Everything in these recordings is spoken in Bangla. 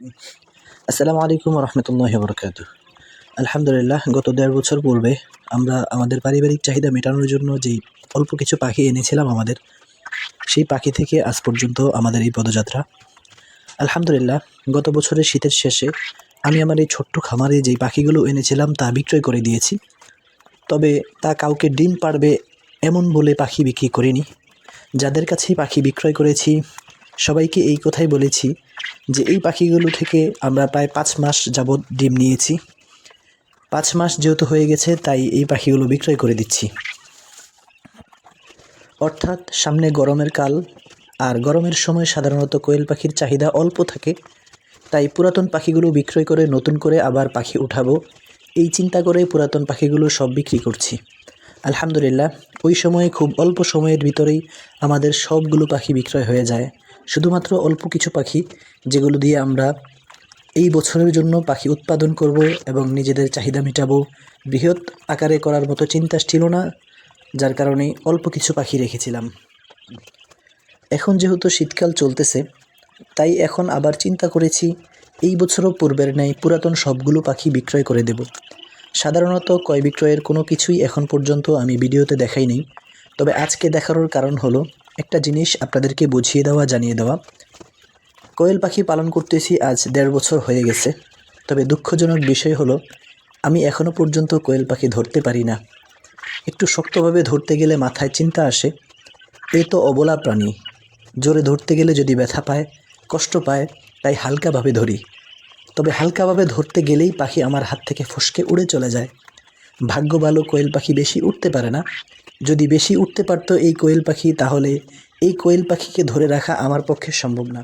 আসসালামু আলাইকুম রহমতুল্লাহি বরকাতুহ। আলহামদুলিল্লাহ, গত ১.৫ বছর পূর্বে আমরা আমাদের পারিবারিক চাহিদা মেটানোর জন্য যেই অল্প কিছু পাখি এনেছিলাম সেই পাখি থেকে আজ পর্যন্ত আমাদের এই পদযাত্রা। আলহামদুলিল্লাহ, গত বছরের শীতের শেষে আমি আমার এই ছোট্ট খামারে যেই পাখিগুলো এনেছিলাম তা বিক্রয় করে দিয়েছি। তবে তা কাউকে ডিম পাড়বে এমন বলে পাখি বিক্রি করিনি। যাদের কাছেই পাখি বিক্রয় করেছি সবাইকে এই কথাই বলেছি যে এই পাখিগুলো থেকে আমরা প্রায় ৫ মাস যাবৎ ডিম নিয়েছি। ৫ মাস যেহেতু হয়ে গেছে তাই এই পাখিগুলো বিক্রয় করে দিচ্ছি। অর্থাৎ সামনে গরমের কাল, আর গরমের সময় সাধারণত কোয়েল পাখির চাহিদা অল্প থাকে, তাই পুরাতন পাখিগুলো বিক্রয় করে নতুন করে আবার পাখি উঠাবো এই চিন্তা করে পুরাতন পাখিগুলো সব বিক্রি করছি। আলহামদুলিল্লাহ, ওই সময়ে খুব অল্প সময়ের ভিতরেই আমাদের সবগুলো পাখি বিক্রয় হয়ে যায়। শুধুমাত্র অল্প কিছু পাখি যেগুলো দিয়ে আমরা এই বছরের জন্য পাখি উৎপাদন করব এবং নিজেদের চাহিদা মেটাবো, বৃহৎ আকারে করার মতো চিন্তা ছিল না, যার কারণে অল্প কিছু পাখি রেখেছিলাম। এখন যেহেতু শীতকাল চলতেছে তাই এখন আবার চিন্তা করেছি এই বছরও পূর্বের ন্যায় পুরাতন সবগুলো পাখি বিক্রয় করে দেব। সাধারণত ক্রয় বিক্রয়ের কোনো কিছুই এখন পর্যন্ত আমি ভিডিওতে দেখাইনি, তবে আজকে দেখানোর কারণ হলো একটা জিনিস আপনাদেরকে বুঝিয়ে দেওয়া, জানিয়ে দেওয়া। কোয়েল পাখি পালন করতেছি আজ ১.৫ বছর হয়ে গেছে, তবে দুঃখজনক বিষয় হলো আমি এখনও পর্যন্ত কোয়েল পাখি ধরতে পারি না। একটু শক্তভাবে ধরতে গেলে মাথায় চিন্তা আসে, এ তো অবলা প্রাণী, জোরে ধরতে গেলে যদি ব্যথা পায়, কষ্ট পায়, তাই হালকাভাবে ধরি। তবে হালকাভাবে ধরতে গেলেই পাখি আমার হাত থেকে ফসকে উড়ে চলে যায়। ভাগ্য ভালো কোয়েল পাখি বেশি উঠতে পারে না। যদি বেশি উঠতে পারতো এই কোয়েল পাখি, তাহলে এই কোয়েল পাখিকে ধরে রাখা আমার পক্ষে সম্ভব না।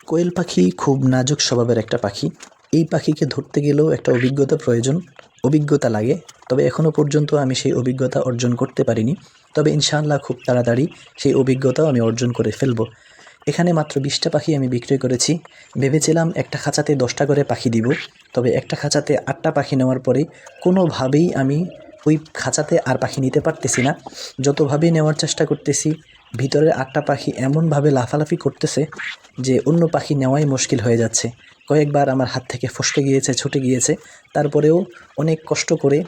কোয়েল পাখি খুব নাজুক স্বভাবের একটা পাখি। এই পাখিকে ধরতে গেলেও একটা অভিজ্ঞতা প্রয়োজন, অভিজ্ঞতা লাগে। তবে এখনও পর্যন্ত আমি সেই অভিজ্ঞতা অর্জন করতে পারিনি। তবে ইনশাআল্লাহ খুব তাড়াতাড়ি সেই অভিজ্ঞতাও আমি অর্জন করে ফেলব। এখানে মাত্র ২০টা পাখি আমি বিক্রয় করেছি। ভেবেছিলাম একটা খাঁচাতে 10টা করে পাখি দিব, তবে একটা খাঁচাতে 8টা পাখি নেওয়ার পরে কোনোভাবেই আমি ওই খাঁচাতে আর পাখি নিতে পারতেছি না। যতভাবেই নেওয়ার চেষ্টা করতেছি, ভিতরের 8টা পাখি এমনভাবে লাফালাফি করতেছে যে অন্য পাখি নেওয়াই মুশকিল হয়ে যাচ্ছে। কয়েকবার আমার হাত থেকে ফসকে গিয়েছে, ছুটে গিয়েছে। তারপরেও অনেক কষ্ট করে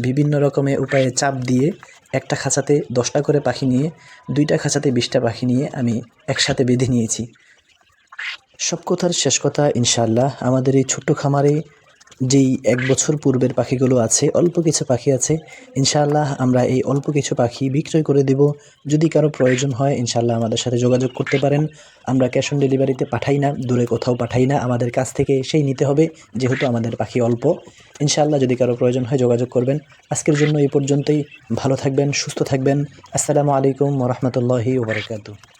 বিভিন্ন রকমের উপায়ে চাপ দিয়ে একটা খাঁচাতে 10টা করে পাখি নিয়ে, 2টা খাঁচাতে 20টা পাখি নিয়ে আমি একসাথে বেঁধে নিয়েছি। সব কথার শেষ কথা, ইনশাআল্লাহ আমাদের এই ছোট্ট খামারে যেই 1 বছর পূর্বের পাখিগুলো আছে, অল্প কিছু পাখি আছে, ইনশাআল্লাহ আমরা এই অল্প কিছু পাখি বিক্রয় করে দেব। যদি কারো প্রয়োজন হয় ইনশাআল্লাহ আমাদের সাথে যোগাযোগ করতে পারেন। আমরা ক্যাশ অন ডেলিভারিতে পাঠাই না, দূরে কোথাও পাঠাই না, আমাদের কাছ থেকে এসেই নিতে হবে, যেহেতু আমাদের পাখি অল্প। ইনশাআল্লাহ যদি কারো প্রয়োজন হয় যোগাযোগ করবেন। আজকের জন্য এই পর্যন্তই। ভালো থাকবেন, সুস্থ থাকবেন। আসসালামু আলাইকুম ওয়া রাহমাতুল্লাহি ওয়া বারাকাতুহু।